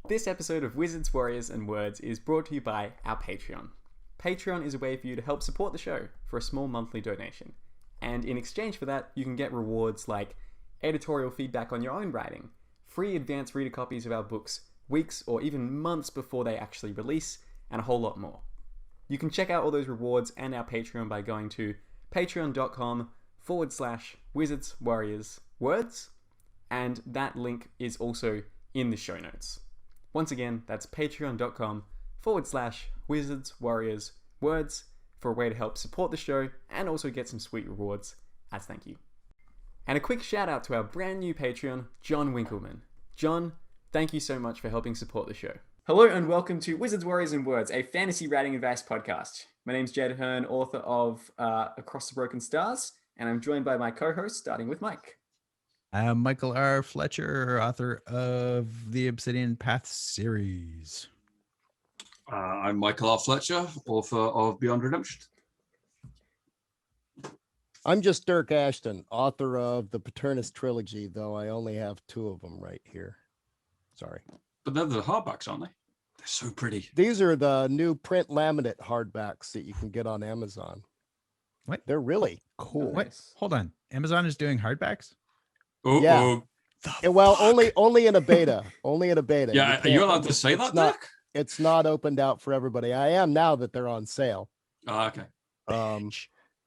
This episode of Wizards, Warriors, and Words is brought to you by our Patreon. Patreon is a way for you to help support the show for a small monthly donation. And in exchange for that, you can get rewards like editorial feedback on your own writing, free advanced reader copies of our books weeks or even months before they actually release, and a whole lot more. You can check out all those rewards and our Patreon by going to patreon.com/Wizards, Warriors, Words, and that link is also in the show notes. Once again, that's patreon.com/Wizards, Warriors, Words for a way to help support the show and also get some sweet rewards as thank you. And a quick shout out to our brand new Patreon, John Winkleman. John, thank you so much for helping support the show. Hello and welcome to Wizards, Warriors, and Words, a fantasy writing advice podcast. My name's Jed Herne, author of Across the Broken Stars, and I'm joined by my co-host, starting with Mike. I'm Michael R. Fletcher, author of the Obsidian Path series. I'm Michael R. Fletcher, author of Beyond Redemption. I'm just Dyrk Ashton, author of the Paternus trilogy, though I only have 2 of them right here. Sorry. But they're the hardbacks, aren't they? They're so pretty. These are the new print laminate hardbacks that you can get on Amazon. What? They're really cool. What? Hold on. Amazon is doing hardbacks? Oh, Yeah. Well, only in a beta. Only in a beta. Yeah, are you allowed to say that, Dirk? It's not opened out for everybody. I am now that they're on sale. Oh, okay.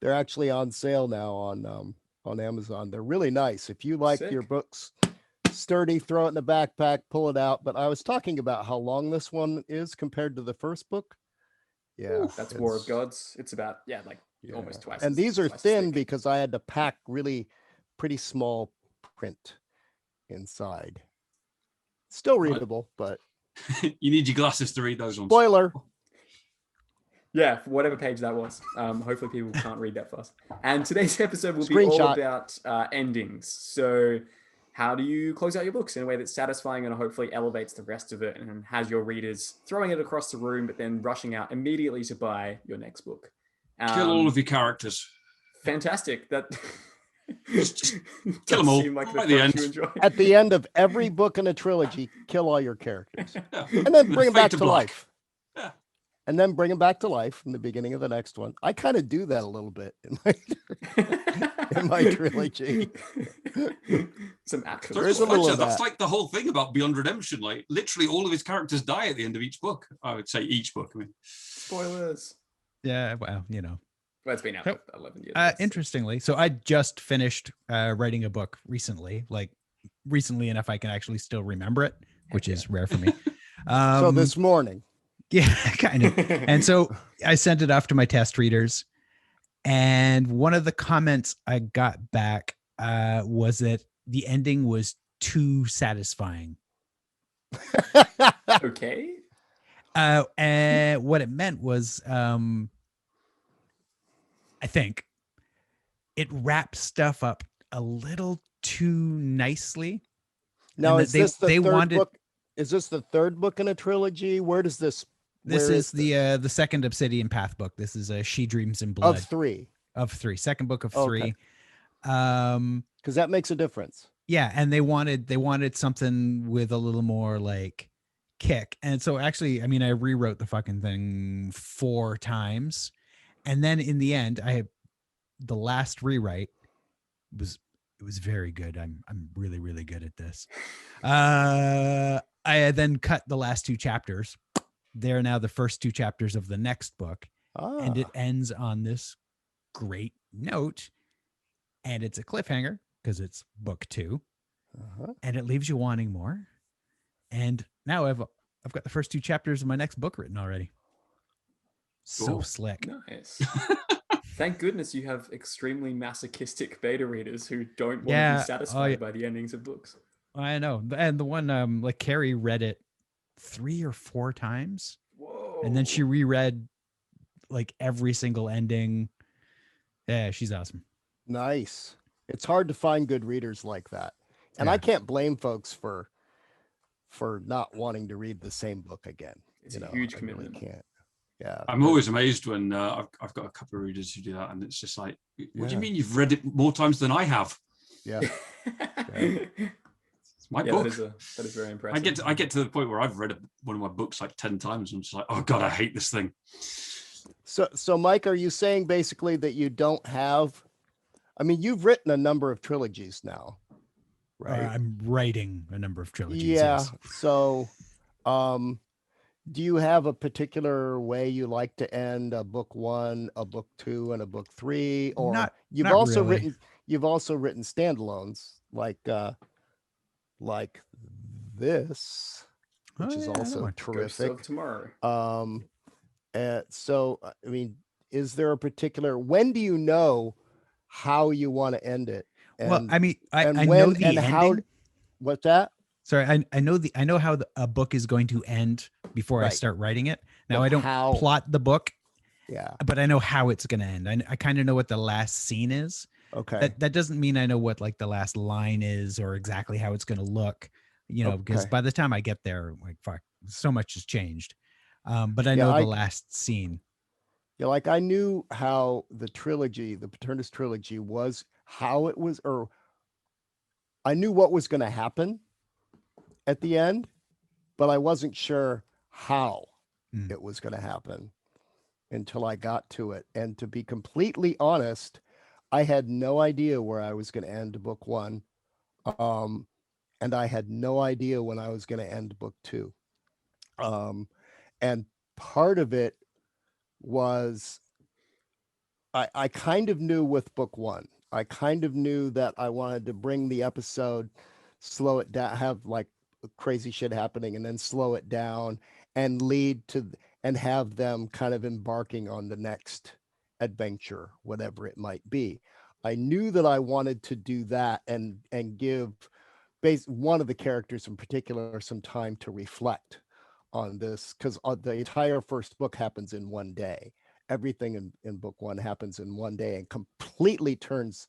They're actually on sale now on Amazon. They're really nice. If you like your books sturdy, throw it in the backpack, pull it out. But I was talking about how long this one is compared to the first book. Yeah, that's War of Gods. It's about almost twice. And these are thin because I had to pack really pretty small print inside. Still readable, but you need your glasses to read those ones. Spoiler. Yeah, for whatever page that was. Hopefully people can't read that fast. And today's episode will be all about endings. So how do you close out your books in a way that's satisfying and hopefully elevates the rest of it and has your readers throwing it across the room but then rushing out immediately to buy your next book? Kill all of your characters. Fantastic. That just kill them all like at the end. At the end of every book in a trilogy, kill all your characters. And then bring them back to life. Yeah. And then bring them back to life in the beginning of the next one. I kind of do that a little bit in my trilogy. Some action. There's a little that's like the whole thing about Beyond Redemption. Like literally all of his characters die at the end of each book. I would say each book. I mean, spoilers. Yeah, well, you know. Well, it's been out for 11 years. Interestingly, so I just finished writing a book recently, like recently enough I can actually still remember it, which is rare for me. So this morning. Yeah, kind of. And so I sent it off to my test readers. And one of the comments I got back was that the ending was too satisfying. Okay. And what it meant was, I think it wraps stuff up a little too nicely. Now, is this the third book? Is this the third book in a trilogy? Where does this? This is the second Obsidian Path book. This is She Dreams in Blood. Of 3. Of 3. Second book of 3. Because that makes a difference. Yeah, and they wanted something with a little more like kick. And so actually, I mean, I rewrote the fucking thing 4 times. And then in the end, the last rewrite was very good. I'm really, really good at this. I then cut the last 2 chapters. They're now the first 2 chapters of the next book. And it ends on this great note. And it's a cliffhanger because it's book 2. And it leaves you wanting more. And now I've got the first 2 chapters of my next book written already. So slick. Nice. Thank goodness you have extremely masochistic beta readers who don't want to be satisfied by the endings of books. I know. And the one, like Carrie read it 3 or 4 times. Whoa. And then she reread like every single ending. Yeah, she's awesome. Nice. It's hard to find good readers like that. And I can't blame folks for not wanting to read the same book again. It's a huge commitment. Really can't. Yeah. I'm always amazed when I've got a couple of readers who do that, and it's just like, what do you mean you've read it more times than I have? Yeah. It's My Yeah, book. that is very impressive. I get to the point where I've read one of my books like 10 times and I'm just like, oh God, I hate this thing. So Mike, are you saying basically that you don't have, I mean, you've written a number of trilogies now, right? I'm writing a number of trilogies. Yeah. Yes. So, do you have a particular way you like to end a book 1, a book 2, and a book 3? Or Not you've not also really. written standalones like this, which Oh, is yeah, that also one. Ghosts terrific. of Tomorrow. So, I mean, is there a particular, when do you know how you want to end it? Well, And I mean, and I know when the and how? ending. What's that? Sorry, I know how a book is going to end before I Right. start writing it. Now But I don't how? plot the book, Yeah. but I know how it's going to end. I kind of know what the last scene is. Okay. That doesn't mean I know what like the last line is or exactly how it's going to look, because Okay. by the time I get there, like fuck, so much has changed. But I Yeah, know the last scene. Yeah, like I knew how the trilogy, the Paternus trilogy was, how it was, or I knew what was going to happen at the end, but I wasn't sure how Mm. it was going to happen until I got to it. And to be completely honest, I had no idea where I was going to end book 1. And I had no idea when I was going to end book 2. And part of it was I kind of knew with book 1. I kind of knew that I wanted to bring the episode, slow it down, have like crazy shit happening, and then slow it down and lead to and have them kind of embarking on the next adventure, whatever it might be. I knew that I wanted to do that and give one of the characters in particular some time to reflect on this, because the entire first book happens in one day. Everything in book 1 happens in one day and completely turns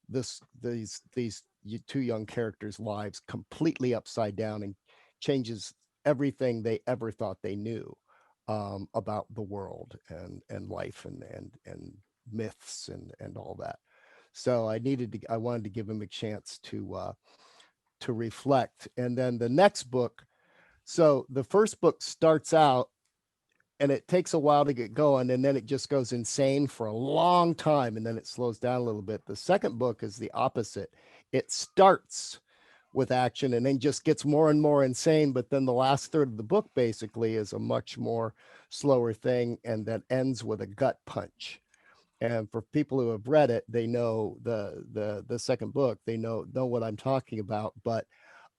these 2 young characters' lives completely upside down and changes everything they ever thought they knew about the world and life and myths and all that. So I wanted to give him a chance to reflect. And then the next book, so the first book starts out and it takes a while to get going, and then it just goes insane for a long time, and then it slows down a little bit. The second book is the opposite. It starts with action and then just gets more and more insane, but then the last third of the book basically is a much more slower thing, and that ends with a gut punch. And for people who have read it, they know the second book, they know what I'm talking about. But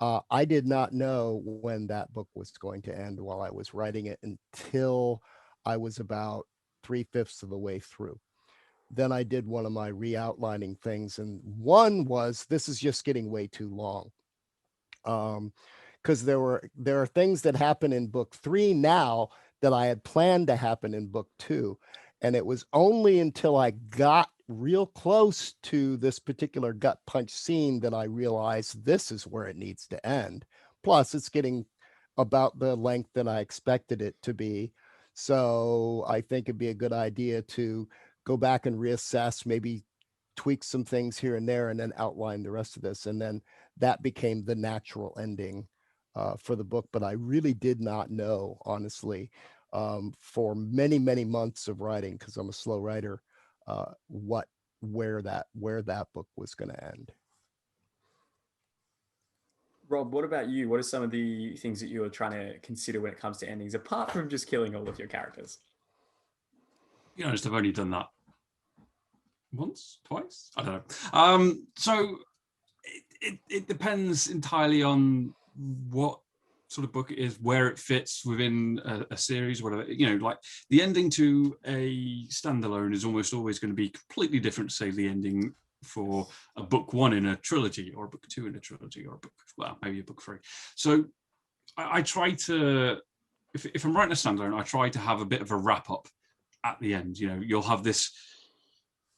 I did not know when that book was going to end while I was writing it until I was about 3/5 of the way through. Then I did one of my re-outlining things, and one was, this is just getting way too long. Because there are things that happen in book 3 now that I had planned to happen in book 2. And it was only until I got real close to this particular gut punch scene that I realized this is where it needs to end. Plus, it's getting about the length that I expected it to be. So I think it'd be a good idea to go back and reassess, maybe tweak some things here and there, and then outline the rest of this. And then that became the natural ending for the book. But I really did not know, honestly, for many, many months of writing, because I'm a slow writer, where that book was going to end. Rob, what about you? What are some of the things that you're trying to consider when it comes to endings, apart from just killing all of your characters? You know, I've only done that once, twice. I don't know. So it depends entirely on what sort of book it is, where it fits within a series, whatever. You know, like the ending to a standalone is almost always going to be completely different to, say, the ending for a book 1 in a trilogy, or a book 2 in a trilogy, or a book, well, maybe a book 3. So I try to, if I'm writing a standalone, I try to have a bit of a wrap up at the end. You know, you'll have this,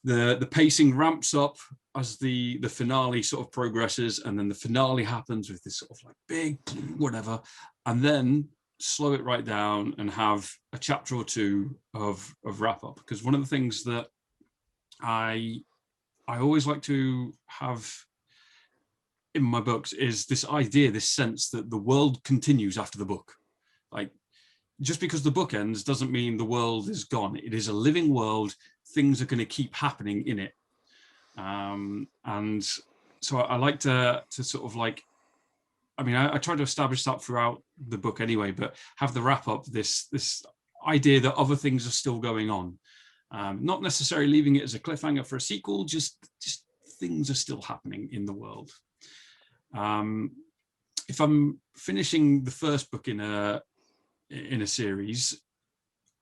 the pacing ramps up as the finale sort of progresses, and then the finale happens with this sort of like big whatever, and then slow it right down and have a chapter or 2 of wrap up. Because one of the things that I always like to have in my books is this idea, this sense that the world continues after the book. Like, just because the book ends doesn't mean the world is gone. It is a living world. Things are going to keep happening in it. And so I like to sort of like, I mean, I try to establish that throughout the book anyway, but have the wrap up this idea that other things are still going on. Not necessarily leaving it as a cliffhanger for a sequel, just things are still happening in the world. If I'm finishing the first book in a series,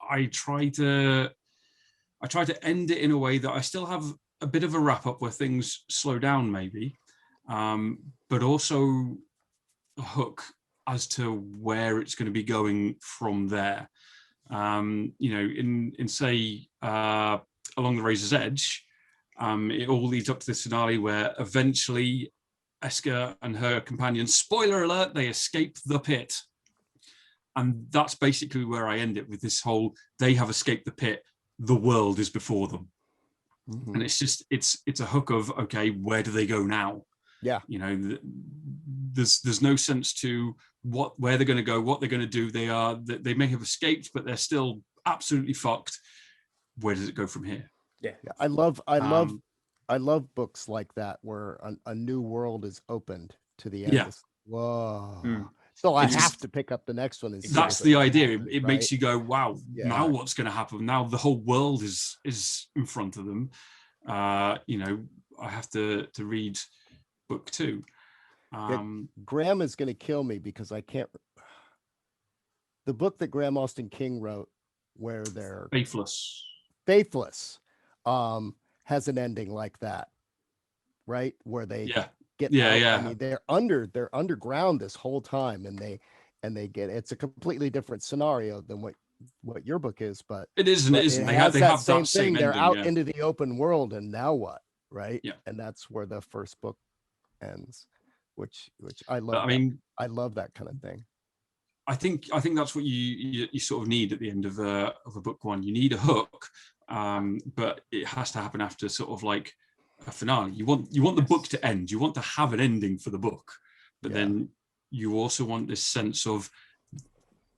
I try to end it in a way that I still have a bit of a wrap up where things slow down maybe, but also a hook as to where it's going to be going from there. You know, in say Along the Razor's Edge, it all leads up to this finale where eventually Eska and her companion, spoiler alert, they escape the pit. And that's basically where I end it, with this whole, they have escaped the pit, the world is before them. Mm-hmm. And it's just, it's a hook of, okay, where do they go now? Yeah. You know, there's no sense to where they're going to go, what they're going to do. They may have escaped, but they're still absolutely fucked. Where does it go from here? Yeah. I love books like that where a new world is opened to the end. Yeah. Whoa. So I have to pick up the next one. That's the idea. It makes you go, wow, now what's going to happen? Now the whole world is in front of them. You know, I have to read book 2. Graham is going to kill me because I can't. The book that Graham Austin King wrote, where they're faithless, has an ending like that, right? Where they get out. I mean, they're underground this whole time, and they get, it's a completely different scenario than what your book is, but it isn't. It isn't. They have that same thing. They're ending, out into the open world, and now what, right? Yeah. And that's where the first book ends, which I love. I mean, I love that kind of thing. I think that's what you sort of need at the end of a book one. You need a hook, but it has to happen after sort of like a finale. You want the book to end. You want to have an ending for the book, but then you also want this sense of,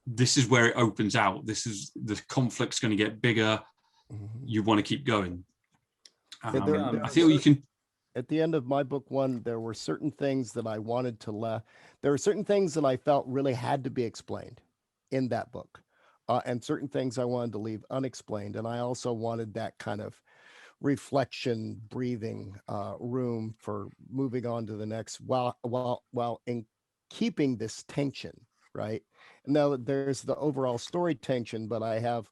this is where it opens out. This is, the conflict's going to get bigger. Mm-hmm. You want to keep going. I feel you can. At the end of my book one, there were certain things that I wanted to there were certain things that I felt really had to be explained in that book, and certain things I wanted to leave unexplained. And I also wanted that kind of reflection, breathing room for moving on to the next, while in keeping this tension, right? Now there's the overall story tension, but I have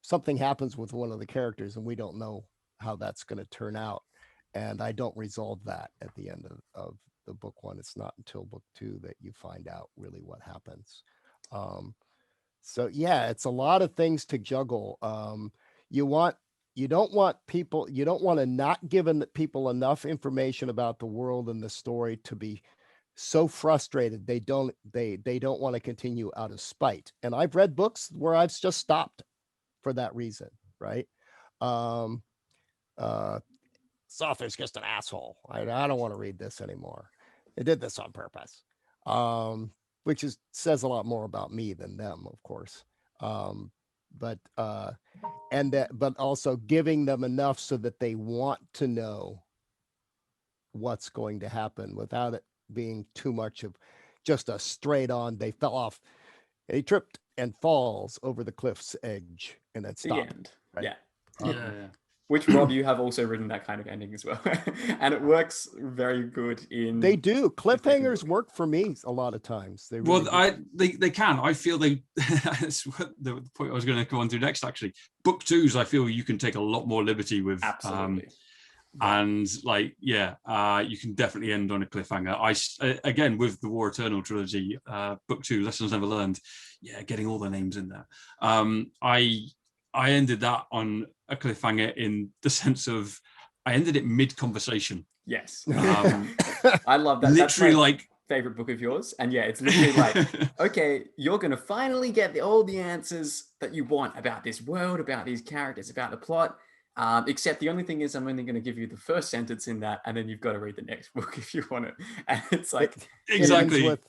something happens with one of the characters, and we don't know how that's going to turn out. And I don't resolve that at the end of the book one. It's not until book 2 that you find out really what happens. So yeah, it's a lot of things to juggle. You don't want to not give people enough information about the world and the story to be so frustrated they don't want to continue out of spite. And I've read books where I've just stopped for that reason, right? This author's just an asshole. I don't want to read this anymore. They did this on purpose, which says a lot more about me than them, of course. But also giving them enough so that they want to know what's going to happen without it being too much of just a straight on, they fell off, he tripped and falls over the cliff's edge and then stopped. Right? Yeah. Which, Rob, you have also written that kind of ending as well. And it works very good in... They do. Cliffhangers work for me a lot of times. They can. I feel that's the point I was going to go on to next, actually. Book 2s, I feel you can take a lot more liberty with. Absolutely. And you can definitely end on a cliffhanger. Again, with the War Eternal trilogy, book 2, Lessons Never Learned, getting all the names in there. I ended that on a cliffhanger in the sense of I ended it mid-conversation. Yes. I love that. Literally, that's my favorite book of yours. And it's literally like, okay, you're going to finally get all the answers that you want about this world, about these characters, about the plot. Except the only thing is, I'm only going to give you the first sentence in that, and then you've got to read the next book if you want it. And it's like exactly. It ends with,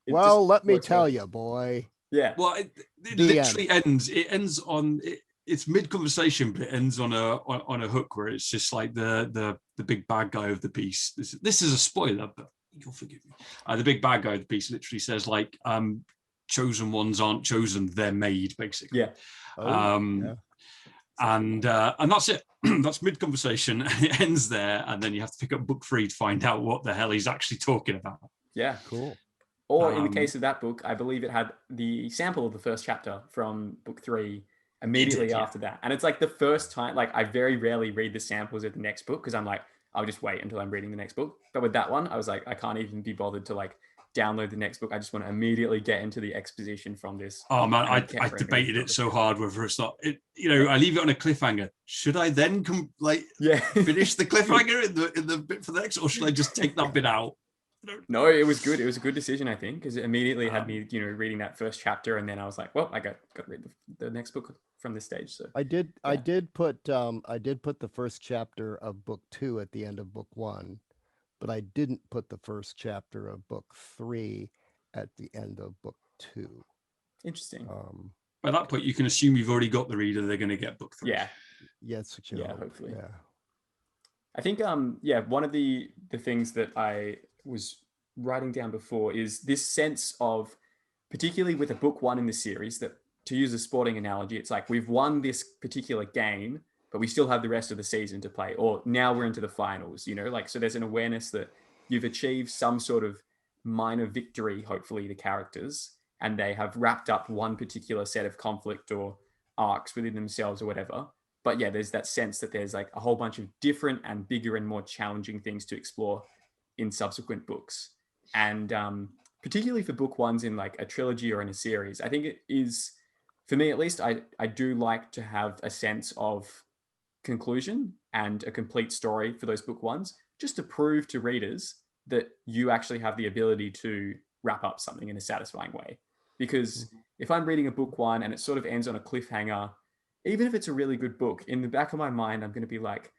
well, let me tell you, boy. Yeah. Well, it literally ends. It ends on it's mid conversation, but it ends on a hook where it's just like the big bad guy of the piece. This is a spoiler, but you'll forgive me. The big bad guy of the piece literally says like, chosen ones aren't chosen, they're made, basically. Yeah. Yeah. And that's it. That's mid conversation. It ends there, and then you have to pick up book 3 to find out what the hell he's actually talking about. Yeah, cool. Or in the case of that book, I believe it had the sample of the first chapter from book 3 immediately after that. And it's like the first time, like I very rarely read the samples of the next book because I'm like, I'll just wait until I'm reading the next book. But with that one, I was like, I can't even be bothered to like download the next book. I just want to immediately get into the exposition from this. Oh man, I debated it so hard whether it's not. I leave it on a cliffhanger. Should I then finish the cliffhanger in the bit for the next, or should I just take that bit out? No, it was good. It was a good decision, I think, because it immediately had me, reading that first chapter, and then I was like, well, I got to read the next book from this stage. So I did put the first chapter of book 2 at the end of book 1, but I didn't put the first chapter of book 3 at the end of book 2. Interesting. By that point, you can assume you've already got the reader. They're going to get book 3. Yeah. Yes. Yeah. Hopefully. Yeah. I think one of the things that I was writing down before is this sense of, particularly with a book 1 in the series, that, to use a sporting analogy, it's like we've won this particular game, but we still have the rest of the season to play, or now we're into the finals, so there's an awareness that you've achieved some sort of minor victory, hopefully, the characters, and they have wrapped up one particular set of conflict or arcs within themselves or whatever. But yeah, there's that sense that there's like a whole bunch of different and bigger and more challenging things to explore in subsequent books. And particularly for book 1s in like a trilogy or in a series, I think it is, for me at least, I do like to have a sense of conclusion and a complete story for those book 1s, just to prove to readers that you actually have the ability to wrap up something in a satisfying way. Because if I'm reading a book 1 and it sort of ends on a cliffhanger, even if it's a really good book, in the back of my mind, I'm going to be like,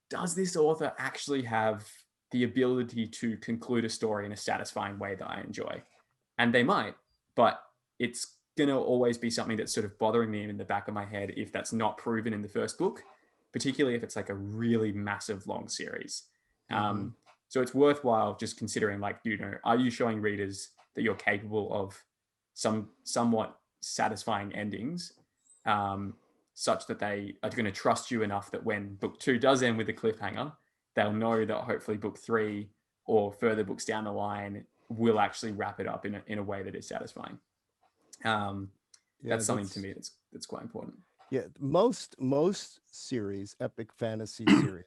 does this author actually have the ability to conclude a story in a satisfying way that I enjoy? And they might, but it's going to always be something that's sort of bothering me in the back of my head if that's not proven in the first book, particularly if it's like a really massive long series. So it's worthwhile just considering, like, are you showing readers that you're capable of some somewhat satisfying endings, such that they are going to trust you enough that when book 2 does end with a cliffhanger, they'll know that hopefully book 3 or further books down the line will actually wrap it up in a way that is satisfying. That's something to me that's quite important. Yeah, most series, epic fantasy series,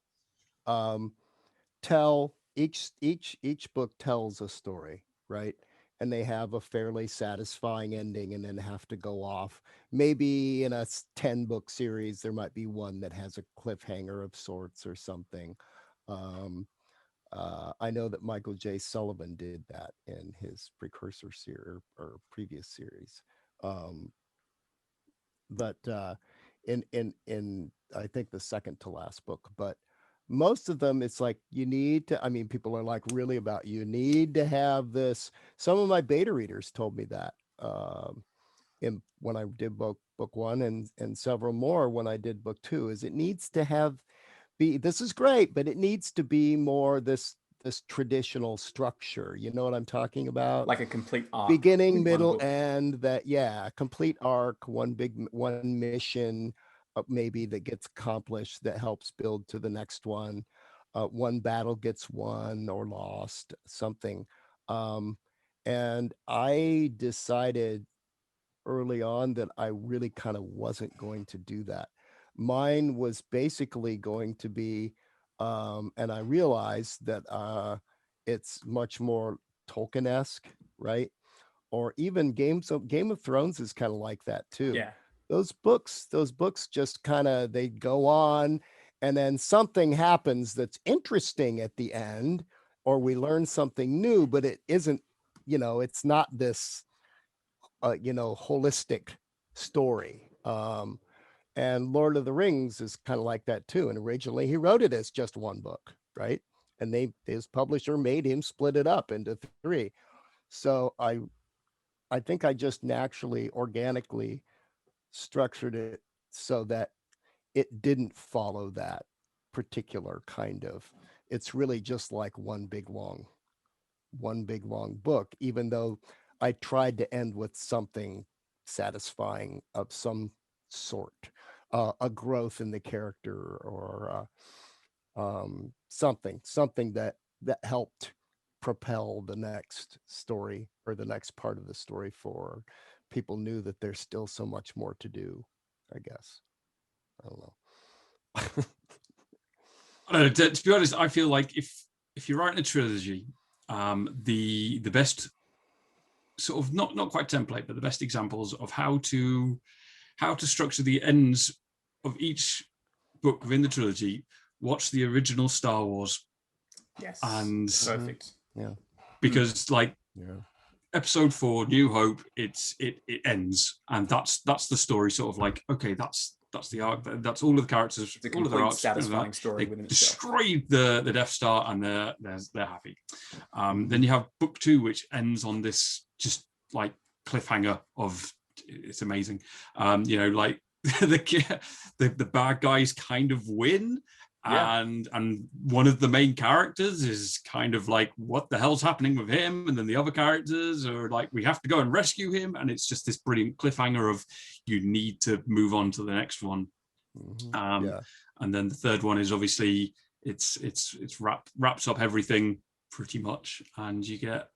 tell each book tells a story, right? And they have a fairly satisfying ending, and then have to go off. Maybe in a 10-book series, there might be one that has a cliffhanger of sorts or something. I know that Michael J. Sullivan did that in his precursor series or previous series. But in I think the second to last book, but most of them, it's like you need to, people are like really about, you need to have this. Some of my beta readers told me that when I did book 1 and several more when I did book 2, is it needs to be, this is great, but it needs to be more this traditional structure. You know what I'm talking about? Like a complete arc. Beginning, middle, end, complete arc, one mission, maybe that gets accomplished that helps build to the next one. One battle gets won or lost, something. And I decided early on that I really kind of wasn't going to do that. Mine was basically going to be, and I realized that it's much more Tolkien-esque, right? Or even Game of Thrones is kind of like that too. Yeah. Those books just kind of, they go on, and then something happens that's interesting at the end, or we learn something new, but it isn't, it's not this, holistic story. And Lord of the Rings is kind of like that too. And originally he wrote it as just one book, right? And his publisher made him split it up into 3. So I think I just naturally, organically structured it so that it didn't follow that particular kind of, it's really just like one big long book, even though I tried to end with something satisfying of some sort, a growth in the character, or something that helped propel the next story or the next part of the story, for people knew that there's still so much more to do, I guess. I don't know. I don't know, to be honest, I feel like if you're writing a trilogy, the best sort of not quite template, but the best examples of how to structure the ends of each book within the trilogy, watch the original Star Wars. Yes. And perfect. Yeah. Because Episode 4, New Hope, it ends, and that's the story. Sort of like, okay, that's the arc. That's all of the characters, It's a all of their complete, arcs. satisfying story They within itself. destroyed the Death Star, and they're happy. Then you have book 2, which ends on this just like cliffhanger of, it's amazing. Like the bad guys kind of win. Yeah. And one of the main characters is kind of like, what the hell's happening with him? And then the other characters are like, we have to go and rescue him. And it's just this brilliant cliffhanger of, you need to move on to the next one. And then the third one is obviously it's wraps up everything pretty much, and you get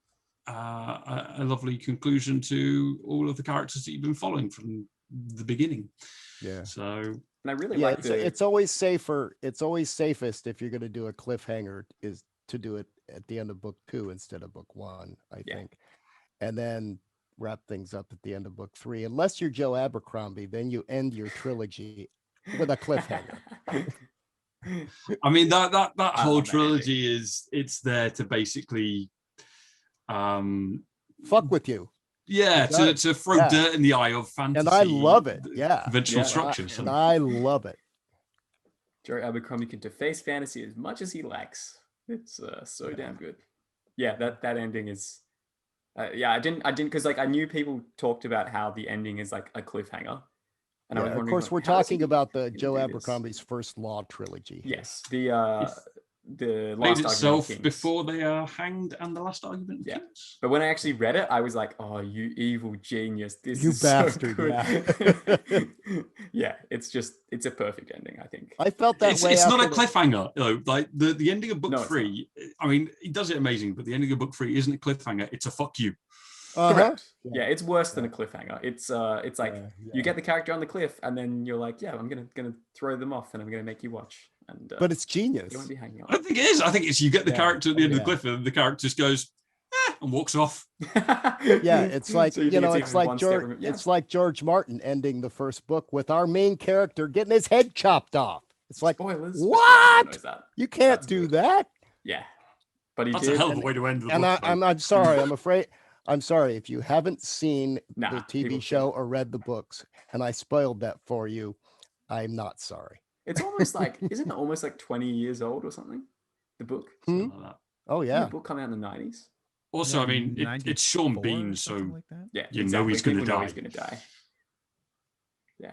a lovely conclusion to all of the characters that you've been following from the beginning. Yeah. So. And I really like it's always safer. It's always safest if you're going to do a cliffhanger is to do it at the end of book 2 instead of book 1, I think. And then wrap things up at the end of book 3. Unless you're Joe Abercrombie, then you end your trilogy with a cliffhanger. I mean, that whole trilogy it's there to basically fuck with you. Yeah, to throw dirt in the eye of fantasy. And I love it. Yeah. Conventional structures. And I love it. Joe Abercrombie can deface fantasy as much as he likes. It's so damn good. Yeah, that ending is I didn't because like I knew people talked about how the ending is like a cliffhanger. And I was wondering, of course, like, we're talking about the Joe Abercrombie's first Law trilogy. Yes, the Last itself Kings. Before they are hanged and the Last Argument of Kings. But when I actually read it, I was like, "Oh, you evil genius! This you is bastard!" So good. Yeah, it's a perfect ending. I think I felt that way. It's not a cliffhanger, like the ending of book 3. I mean, he does it amazing, but the ending of book 3 isn't a cliffhanger; it's a fuck you. Correct. Yeah, it's worse than a cliffhanger. It's like you get the character on the cliff, and then you're like, "Yeah, I'm gonna throw them off, and I'm gonna make you watch." And but it's genius. You won't be hanging on. I don't think it is. I think it's you get the character at the end of the cliff, and the character just goes and walks off. It's like it's like George. It's like George Martin ending the first book with our main character getting his head chopped off. It's like, spoilers. What? You can't do that. Yeah, but that's a hell of a way to end the book. And I'm sorry. I'm afraid. I'm sorry if you haven't seen the TV show or read the books, and I spoiled that for you. I'm not sorry. It's almost like, isn't it almost like 20 years old or something? The book. Something like that. Oh yeah. The book came out in the 90s. Also, I mean, it's Sean Bean, so like that. Yeah, you know he's going to die. He's going to die. Yeah.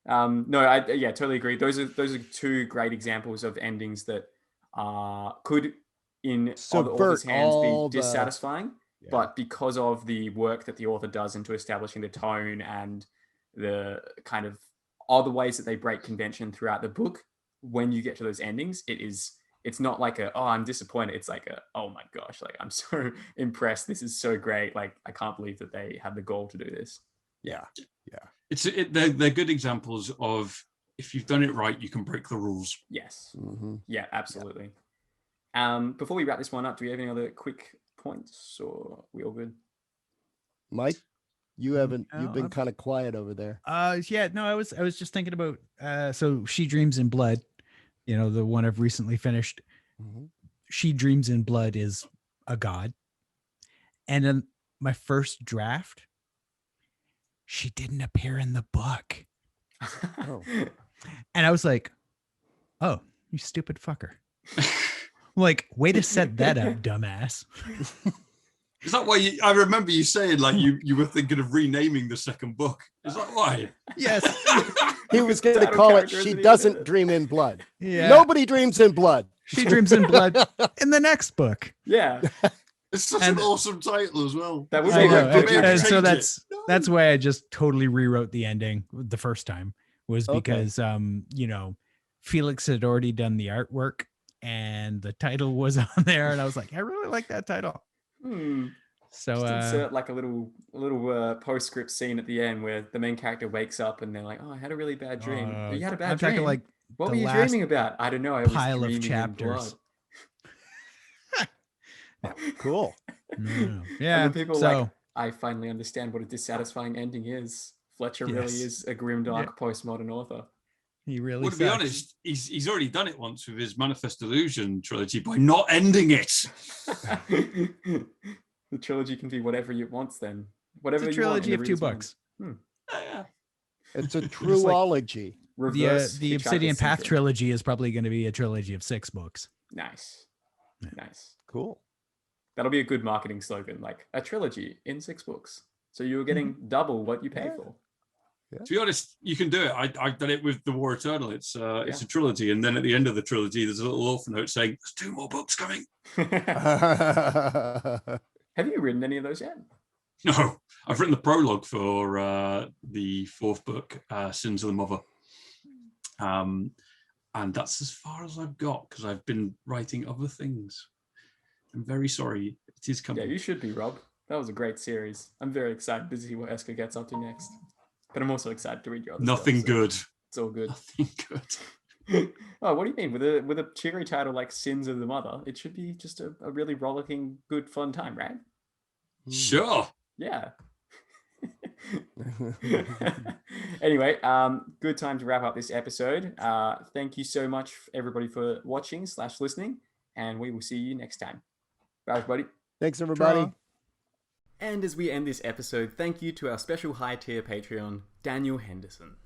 No, I totally agree. Those are two great examples of endings that could, in other authors' hands, be dissatisfying, but because of the work that the author does into establishing the tone and the kind of other ways that they break convention throughout the book, when you get to those endings, it's not like I'm disappointed. It's like oh my gosh, like I'm so impressed. This is so great. Like I can't believe that they had the goal to do this. Yeah. They're good examples of, if you've done it right, you can break the rules. Yes. Mm-hmm. Yeah, absolutely. Before we wrap this one up, do we have any other quick points, or are we all good? Mike, you've been kind of quiet over there. I was just thinking about so She Dreams in Blood, the one I've recently finished. Mm-hmm. She Dreams in Blood is a god. And then my first draft, she didn't appear in the book. Oh. And I was like, oh, you stupid fucker. Like, way to set that up, dumbass. Is that why I remember you saying like you were thinking of renaming the second book? Is that why? Yes. He was going to call it She Doesn't Dream in Blood. Yeah. Nobody dreams in blood. She dreams in blood in the next book. Yeah. It's such an awesome title as well. That would I be know. a good And so change. that's why I just totally rewrote the ending the first time, was Okay. because Felix had already done the artwork and the title was on there, and I was like, I really like that title. So just insert like a little postscript scene at the end where the main character wakes up and they're like, "Oh, I had a really bad dream." You had a bad I'm dream. talking like what the were you last dreaming about? I don't know. I was pile of dreaming in chapters. blood. Cool. No. Yeah. And then people so like, I finally understand what a dissatisfying ending is. Fletcher really Yes. is a grimdark postmodern author. he really Well, to be sucks. honest, he's already done it once with his Manifest Illusion trilogy by not ending it. The trilogy can be whatever it wants then. Whatever It's a you want in trilogy of 2 reader's mind. books. Yeah. It's a truology. Reverse The Hitchhiker's Obsidian Path Syndrome. trilogy is probably going to be a trilogy of 6 books. Nice. Nice. Cool. That'll be a good marketing slogan, like a trilogy in 6 books. So you're getting double what you pay for. To be honest, you can do it. I've done it with The War Eternal. It's a trilogy, and then at the end of the trilogy, there's a little orphan note saying, "There's 2 more books coming." Have you written any of those yet? No, I've written the prologue for the 4th book, Sins of the Mother. And that's as far as I've got because I've been writing other things. I'm very sorry. It is coming. Yeah, you should be, Rob. That was a great series. I'm very excited to see what Esker gets up to next. But I'm also excited to read your other Nothing stuff, so good. It's all good. Nothing good. Oh, what do you mean? With a cheery title like Sins of the Mother, it should be just a really rollicking, good, fun time, right? Sure. Yeah. Anyway, good time to wrap up this episode. Thank you so much, everybody, for watching / listening, and we will see you next time. Bye, everybody. Thanks, everybody. Ta-ra. And as we end this episode, thank you to our special high tier Patreon, Daniel Henderson.